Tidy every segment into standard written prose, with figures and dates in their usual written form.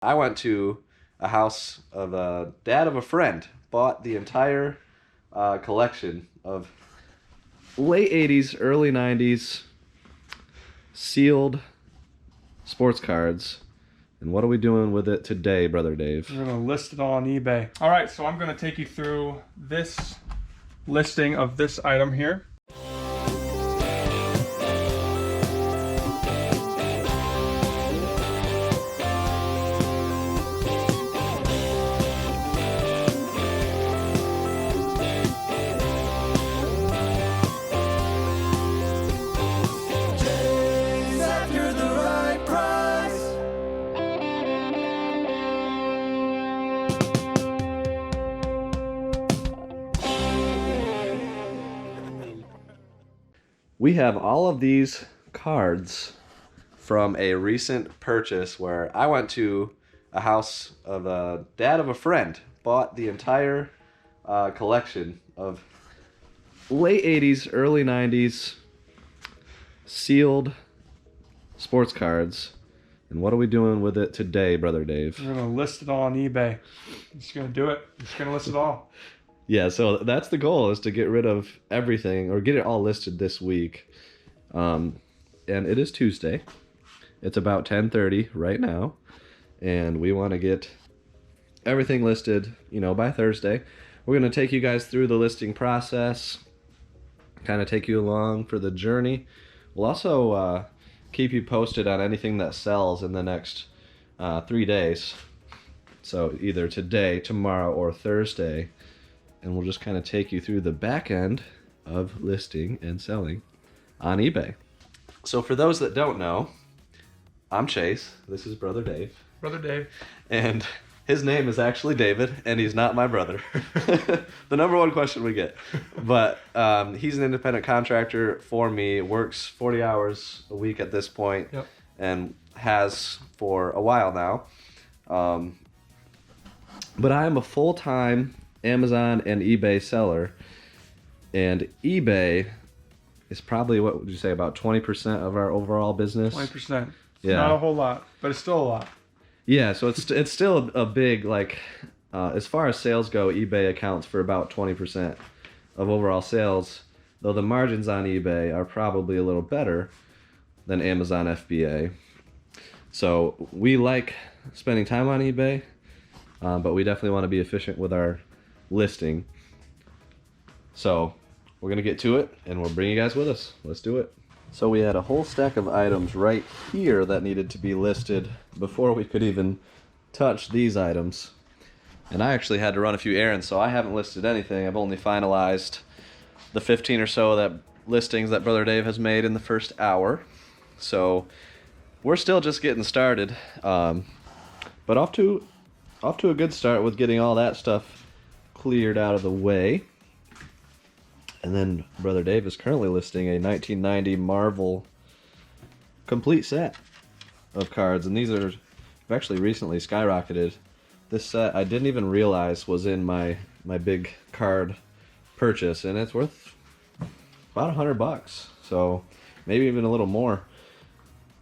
I went to a house of a dad of a friend, bought the entire collection of late 80s, early 90s sealed sports cards. And what are we doing with it today, Brother Dave? We're going to list it all on eBay. All right, so I'm going to take you through this listing of this item here. Chase after the right price. We have all of these cards from a recent purchase where I went to a house of a dad of a friend, bought the entire collection of late 80s, early 90s sealed sports cards. And what are we doing with it today, Brother Dave? We're going to list it all on eBay. I'm just going to do it. I'm just going to list it all. Yeah, so that's the goal, is to get rid of everything or get it all listed this week. And it is Tuesday. It's about 10:30 right now, and we want to get everything listed, by Thursday. We're going to take you guys through the listing process, kind of take you along for the journey. We'll also keep you posted on anything that sells in the next 3 days. So either today, tomorrow, or Thursday. And we'll just kind of take you through the back end of listing and selling on eBay. So for those that don't know, I'm Chase. This is Brother Dave. Brother Dave. And his name is actually David, and he's not my brother. The number one question we get. But he's an independent contractor for me, works 40 hours a week at this point, Yep. and has for a while now. But I am a full-time Amazon and eBay seller, and eBay is probably, what would you say, about 20% of our overall business? 20%. Yeah. Not a whole lot, but it's still a lot. Yeah, so it's still a big, as far as sales go, eBay accounts for about 20% of overall sales, though the margins on eBay are probably a little better than Amazon FBA. So we like spending time on eBay, but we definitely want to be efficient with our listing. So we're gonna get to it, and we'll bring you guys with us. Let's do it. So we had a whole stack of items right here that needed to be listed before we could even touch these items. And I actually had to run a few errands, so I haven't listed anything. I've only finalized the 15 or so that listings that Brother Dave has made in the first hour. So we're still just getting started, but off to a good start with getting all that stuff cleared out of the way. And then Brother Dave is currently listing a 1990 Marvel complete set of cards, and these have actually recently skyrocketed. This set I didn't even realize was in my big card purchase, and it's worth about $100, so maybe even a little more.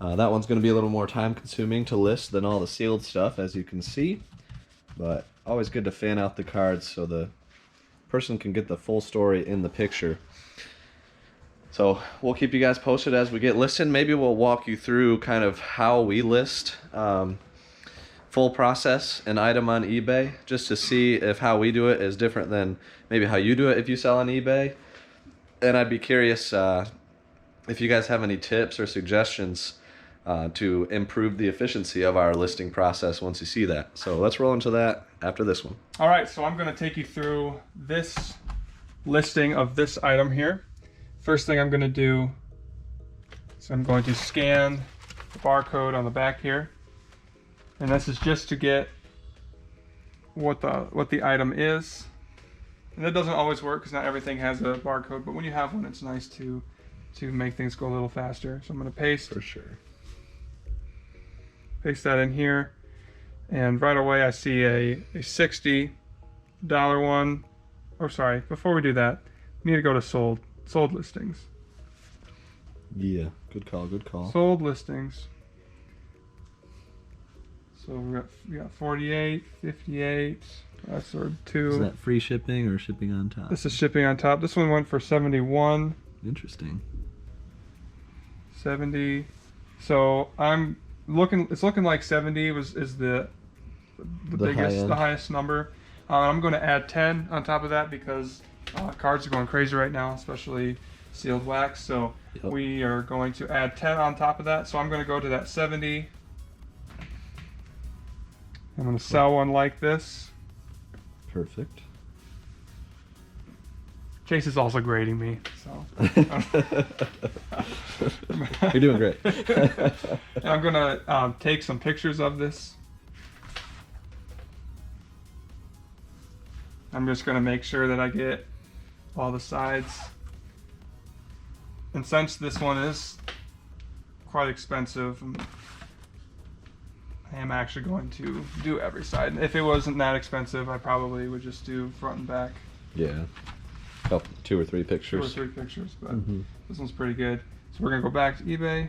That one's going to be a little more time consuming to list than all the sealed stuff, as you can see, but always good to fan out the cards so the person can get the full story in the picture. So we'll keep you guys posted as we get listed. Maybe we'll walk you through kind of how we list, full process an item on eBay, just to see if how we do it is different than maybe how you do it if you sell on eBay. And I'd be curious if you guys have any tips or suggestions to improve the efficiency of our listing process once you see that. So let's roll into that after this one. All right, so I'm going to take you through this listing of this item here. First thing I'm going to do is I'm going to scan the barcode on the back here. And this is just to get what the item is. And that doesn't always work because not everything has a barcode, but when you have one, it's nice to make things go a little faster. So I'm going to paste. For sure. Paste that in here, and right away I see a $60 one. Oh, sorry, before we do that, we need to go to sold listings. Yeah, good call, good call. Sold listings. So we got 48, 58. That's sort of Is two. that free shipping or shipping on top? This is shipping on top. This one went for 71. Interesting. 70. So I'm looking. It's looking like 70 is the biggest, the highest number. I'm going to add 10 on top of that because cards are going crazy right now, especially sealed wax. So we are going to add 10 on top of that. So I'm going to go to that 70. I'm going to sell one like this. Perfect. Chase is also grading me, so You're doing great. And I'm gonna take some pictures of this. I'm just gonna make sure that I get all the sides. And since this one is quite expensive, I am actually going to do every side. If it wasn't that expensive, I probably would just do front and back. Yeah. Couple, 2 or 3 pictures. 2 or 3 pictures, but this one's pretty good. So we're gonna go back to eBay.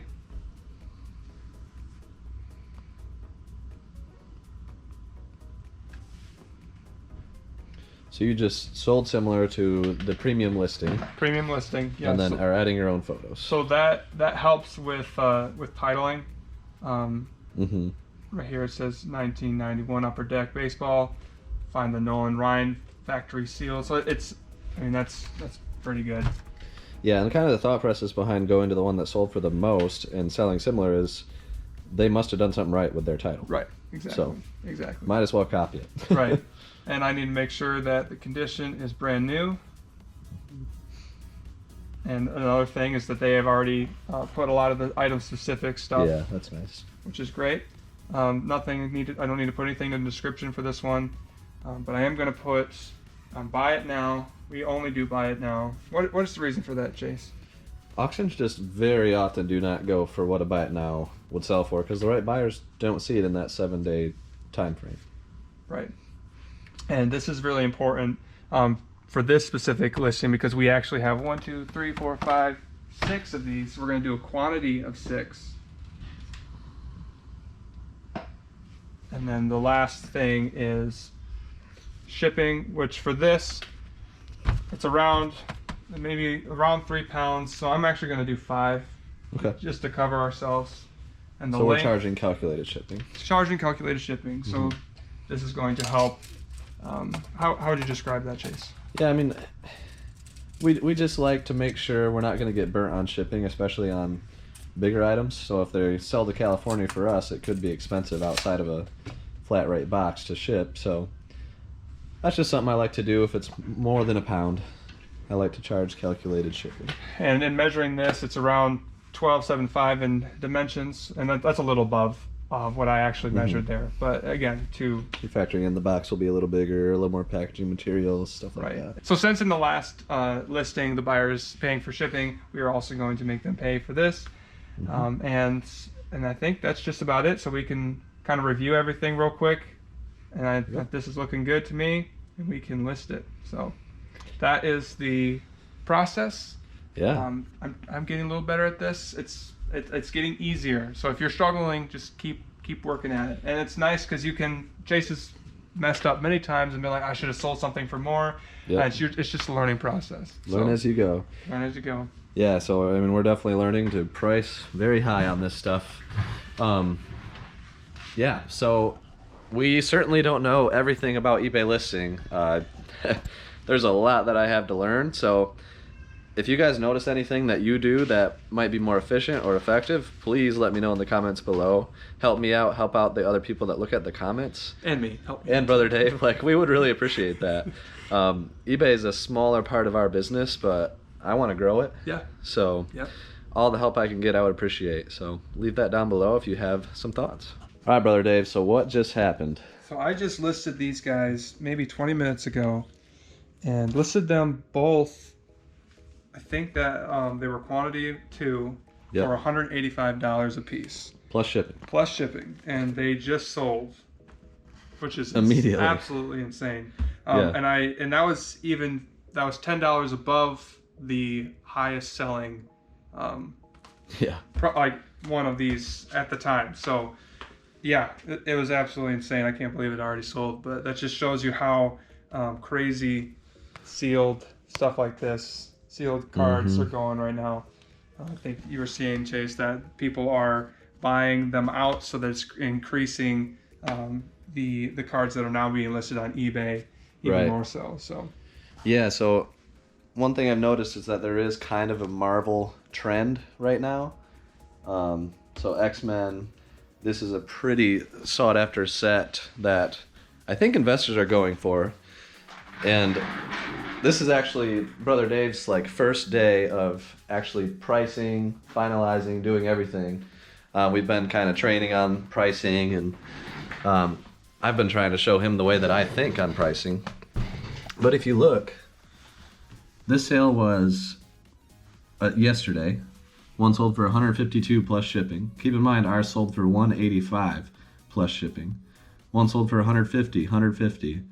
So you just sold similar to the premium listing, Premium listing, yeah. and then so, are adding your own photos. so that helps with titling. Right here it says 1991 Upper Deck Baseball. Find the Nolan Ryan factory seal. So that's pretty good. Yeah, and kind of the thought process behind going to the one that sold for the most and selling similar is they must have done something right with their title. Right. Exactly. So, exactly. Might as well copy it. Right. And I need to make sure that the condition is brand new. And another thing is that they have already put a lot of the item specific stuff. Yeah, that's nice. Which is great. Nothing needed. I don't need to put anything in the description for this one, but I am going to put buy it now. We only do buy it now. What is the reason for that, Chase? Auctions just very often do not go for what a buy it now would sell for because the right buyers don't see it in that 7-day time frame. Right. And this is really important for this specific listing because we actually have 1, 2, 3, 4, 5, 6 of these. We're going to do a quantity of 6. And then the last thing is shipping, which for this, it's maybe around 3 pounds. So I'm actually going to do 5, Okay. just to cover ourselves. And the So we're length, charging calculated shipping. charging calculated shipping. So this is going to help. How would you describe that, Chase? Yeah, I mean, we just like to make sure we're not going to get burnt on shipping, especially on bigger items. So if they sell to California for us, it could be expensive outside of a flat rate box to ship. So that's just something I like to do. If it's more than a pound, I like to charge calculated shipping. And in measuring this, it's around 12.75 in dimensions, and that's a little above what I actually measured there. But again, You're factoring in the box will be a little bigger, a little more packaging materials, stuff like that. So since in the last listing the buyer is paying for shipping, we are also going to make them pay for this. And I think that's just about it. So we can kind of review everything real quick. And this is looking good to me, and we can list it. So that is the process. Yeah. I'm getting a little better at this. It's getting easier. So if you're struggling, just keep working at it. And it's nice because you can. Chase has messed up many times and been like, I should have sold something for more. Yeah. It's just a learning process. Learn as you go. Learn as you go. Yeah, so I mean, we're definitely learning to price very high on this stuff. Yeah, so we certainly don't know everything about eBay listing. There's a lot that I have to learn. So if you guys notice anything that you do that might be more efficient or effective, please let me know in the comments below. Help me out, help out the other people that look at the comments. And me. Help me. And Brother Dave, like, we would really appreciate that. eBay is a smaller part of our business, but I want to grow it. Yeah. So all the help I can get, I would appreciate. So leave that down below if you have some thoughts. All right, Brother Dave, so what just happened? So I just listed these guys maybe 20 minutes ago and listed them both. I think that they were quantity 2 for $185 a piece. Plus shipping. Plus shipping. And they just sold, which is immediately absolutely insane. And that was $10 above the highest selling like one of these at the time. So Yeah, it was absolutely insane. I can't believe it already sold, but that just shows you how crazy sealed stuff like this, sealed cards are going right now. I think you were seeing, Chase, that people are buying them out, so that it's increasing the cards that are now being listed on eBay even Right. more so. So Yeah, so one thing I've noticed is that there is kind of a Marvel trend right now. So X-Men, this is a pretty sought after set that I think investors are going for. And this is actually Brother Dave's like first day of actually pricing, finalizing, doing everything. We've been kind of training on pricing, and I've been trying to show him the way that I think on pricing. But if you look, this sale was yesterday. One sold for 152 plus shipping. Keep in mind, ours sold for 185 plus shipping. One sold for 150, 150.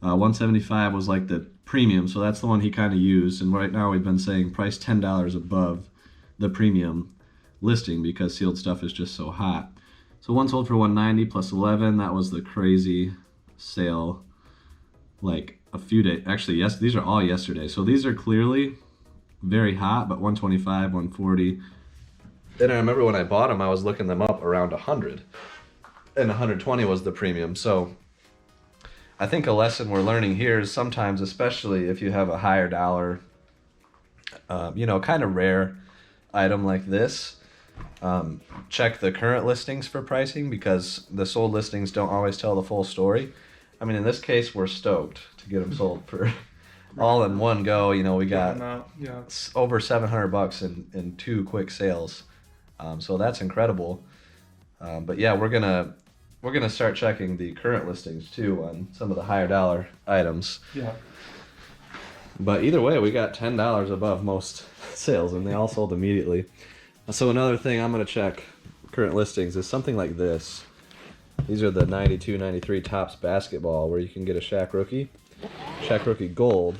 175 was like the premium, so that's the one he kind of used. And right now we've been saying price $10 above the premium listing because sealed stuff is just so hot. So one sold for 190 plus 11. That was the crazy sale. Like a few days, actually, yes, these are all yesterday. So these are clearly very hot, but 125, 140. And I remember when I bought them, I was looking them up around 100, and 120 was the premium. So I think a lesson we're learning here is sometimes, especially if you have a higher dollar, kind of rare item like this, check the current listings for pricing, because the sold listings don't always tell the full story. I mean, in this case, we're stoked to get them sold for all in one go. We got over $700 in 2 quick sales, so that's incredible. But yeah, we're gonna start checking the current listings too on some of the higher dollar items. yeah, But either way, we got $10 above most sales, and they all sold immediately. So another thing I'm gonna check current listings is something like this. These are the 92, 93 Topps basketball, where you can get a Shaq Rookie Gold,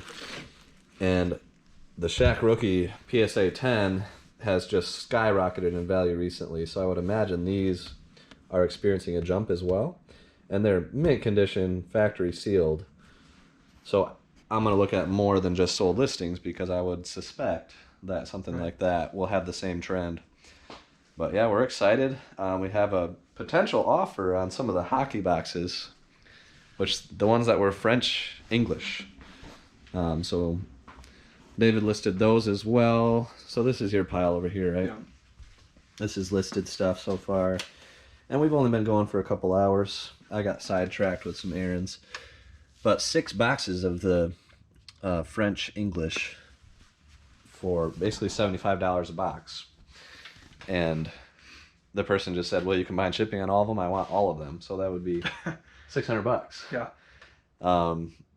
and the Shaq Rookie PSA 10 has just skyrocketed in value recently. So I would imagine these are experiencing a jump as well, and they're mint condition, factory sealed. So I'm gonna look at more than just sold listings, because I would suspect that something like that will have the same trend. But yeah, we're excited. We have a potential offer on some of the hockey boxes, which the ones that were French English. So David listed those as well. So this is your pile over here, right? Yeah. This is listed stuff so far. And we've only been going for a couple hours. I got sidetracked with some errands. But 6 boxes of the French English for basically $75 a box. And the person just said, well, you combine shipping on all of them. I want all of them. So that would be $600. yeah,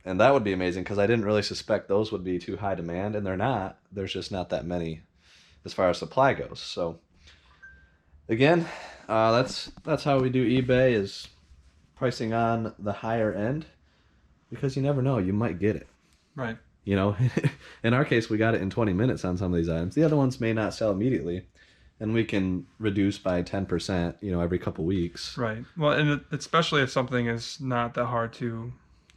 And that would be amazing, because I didn't really suspect those would be too high demand, and they're not. There's just not that many as far as supply goes. So again, that's how we do eBay, is pricing on the higher end, because you never know, you might get it. right. In our case, we got it in 20 minutes on some of these items. The other ones may not sell immediately, and we can reduce by 10%, every couple weeks. Right. Well, and especially if something is not that hard to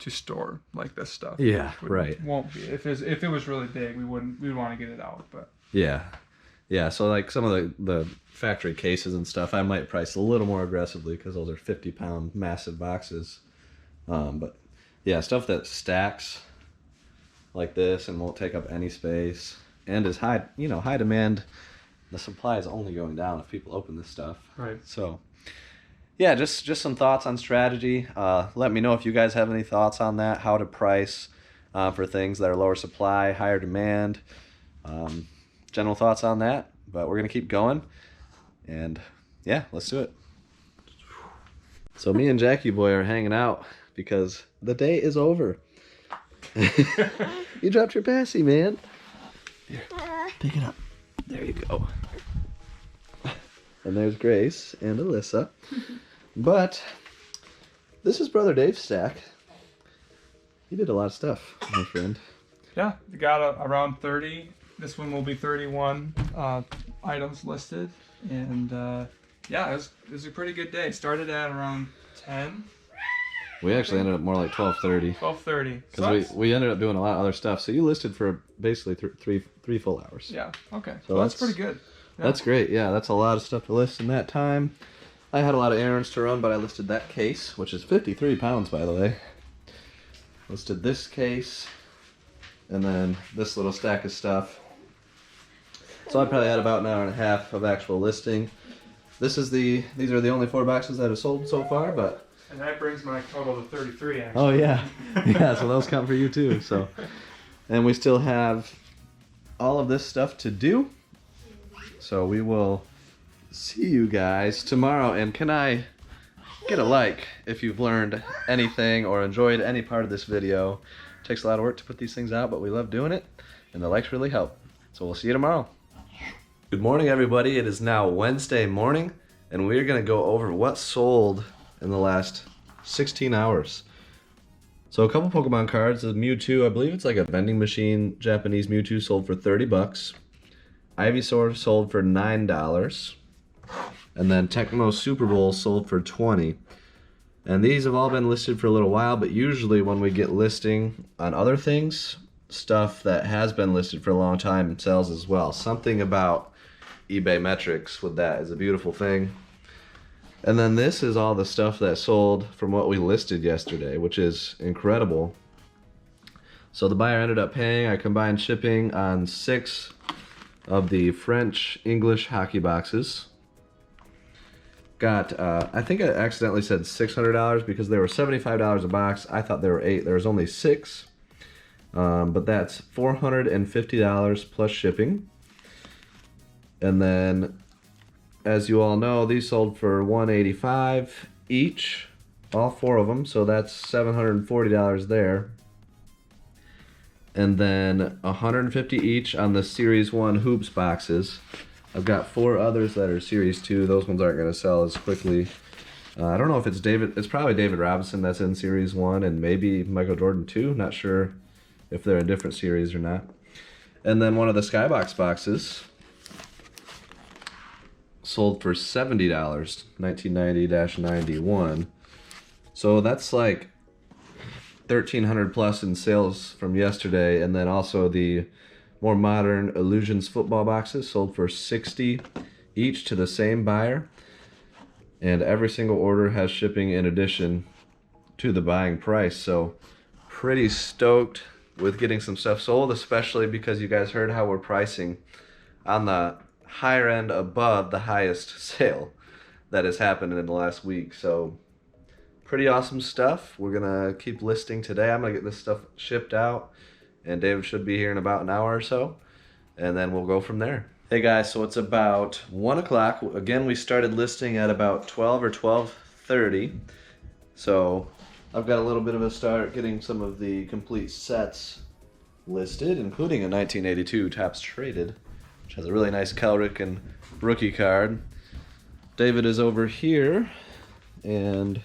store, like this stuff. Yeah, Which right. Won't be. If it was really big, we'd want to get it out. But Yeah. So like some of the factory cases and stuff, I might price a little more aggressively, because those are 50-pound massive boxes. But yeah, stuff that stacks like this and won't take up any space and is high demand. The supply is only going down if people open this stuff. right. So yeah, just some thoughts on strategy. Let me know if you guys have any thoughts on that, how to price for things that are lower supply, higher demand. General thoughts on that. But we're going to keep going. And yeah, let's do it. So me and Jackie Boy are hanging out because the day is over. You dropped your passy, man. Here, pick it up. There you go. And there's Grace and Alyssa. But this is Brother Dave's stack. He did a lot of stuff, my friend. Yeah, we got around 30. This one will be 31 items listed, and yeah, it was a pretty good day. Started at around 10. We actually ended up more like 12:30. 12:30. Because we ended up doing a lot of other stuff. So you listed for basically three full hours. Yeah. Okay. So Well, that's pretty good. Yeah. That's great. Yeah, that's a lot of stuff to list in that time. I had a lot of errands to run, but I listed that case, which is 53 pounds, by the way. Listed this case, and then this little stack of stuff. So I probably had about an hour and a half of actual listing. These are the only 4 boxes that have sold so far, but. And that brings my total to 33, actually. Oh yeah, yeah. So those count for you too. So, and we still have all of this stuff to do. So we will see you guys tomorrow. And can I get a like if you've learned anything or enjoyed any part of this video? It takes a lot of work to put these things out, but we love doing it, and the likes really help. So we'll see you tomorrow. Good morning, everybody. It is now Wednesday morning, and we're gonna go over what sold in the last 16 hours. So a couple Pokemon cards. The Mewtwo, I believe it's like a vending machine Japanese Mewtwo, sold for 30 bucks. Ivysaur sold for $9. And then Tecmo Super Bowl sold for 20. And these have all been listed for a little while, but usually when we get listing on other things, stuff that has been listed for a long time sells as well. Something about eBay metrics with that is a beautiful thing. And then this is all the stuff that sold from what we listed yesterday, which is incredible. So the buyer ended up paying, I combined shipping on 6 of the French English hockey boxes. Got, I think I accidentally said $600 because they were $75 a box. I thought there were 8. There was only 6. But that's $450 plus shipping. And then, as you all know, these sold for $185 each, all 4 of them, so that's $740 there. And then $150 each on the Series 1 Hoops boxes. I've got 4 others that are Series 2. Those ones aren't going to sell as quickly. I don't know if it's probably David Robinson that's in Series 1 and maybe Michael Jordan 2. Not sure if they're in different series or not. And then one of the Skybox boxes sold for $70, 1990-91. So that's like 1,300 plus in sales from yesterday. And then also the more modern Illusions football boxes sold for $60 each to the same buyer. And every single order has shipping in addition to the buying price. So pretty stoked with getting some stuff sold, especially because you guys heard how we're pricing on the higher end above the highest sale that has happened in the last week. So pretty awesome stuff. We're gonna keep listing today. I'm gonna get this stuff shipped out, and David should be here in about an hour or so, and then we'll go from there. Hey guys, so it's about 1 o'clock. Again, we started listing at about 12 or 12:30. So I've got a little bit of a start getting some of the complete sets listed, including a 1982 Topps Traded, which has a really nice Kelrick and rookie card. David is over here and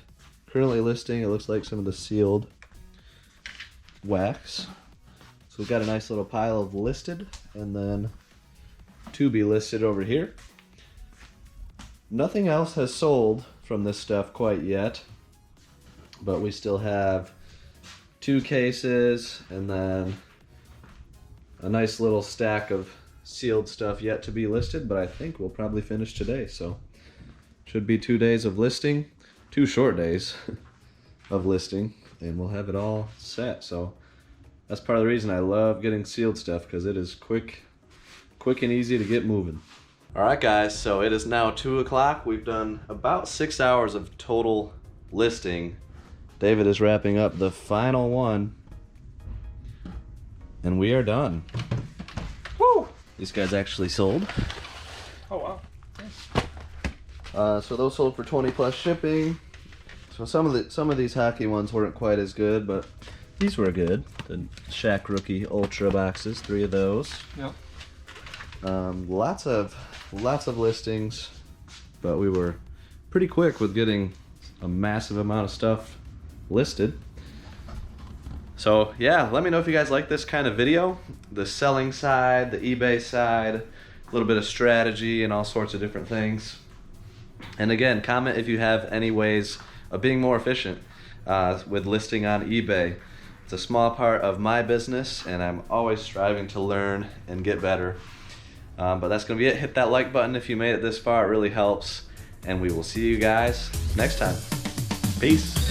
currently listing, it looks like, some of the sealed wax. So we've got a nice little pile of listed and then to be listed over here. Nothing else has sold from this stuff quite yet, but we still have 2 cases and then a nice little stack of sealed stuff yet to be listed, but I think we'll probably finish today. So should be 2 days of listing, 2 short days of listing, and we'll have it all set. So that's part of the reason I love getting sealed stuff, because it is quick and easy to get moving. All right guys, so it is now 2 o'clock. We've done about 6 hours of total listing. David is wrapping up the final one, and we are done. Woo! These guys actually sold. Oh wow. So those sold for 20 plus shipping. So some of these hockey ones weren't quite as good, but these were good. The Shaq Rookie Ultra boxes, 3 of those. Yep. Lots of listings, but we were pretty quick with getting a massive amount of stuff listed. So yeah, let me know if you guys like this kind of video. The selling side, the eBay side, a little bit of strategy and all sorts of different things. And again, comment if you have any ways of being more efficient with listing on eBay. It's a small part of my business, and I'm always striving to learn and get better. But that's going to be it. Hit that like button if you made it this far. It really helps. And we will see you guys next time. Peace.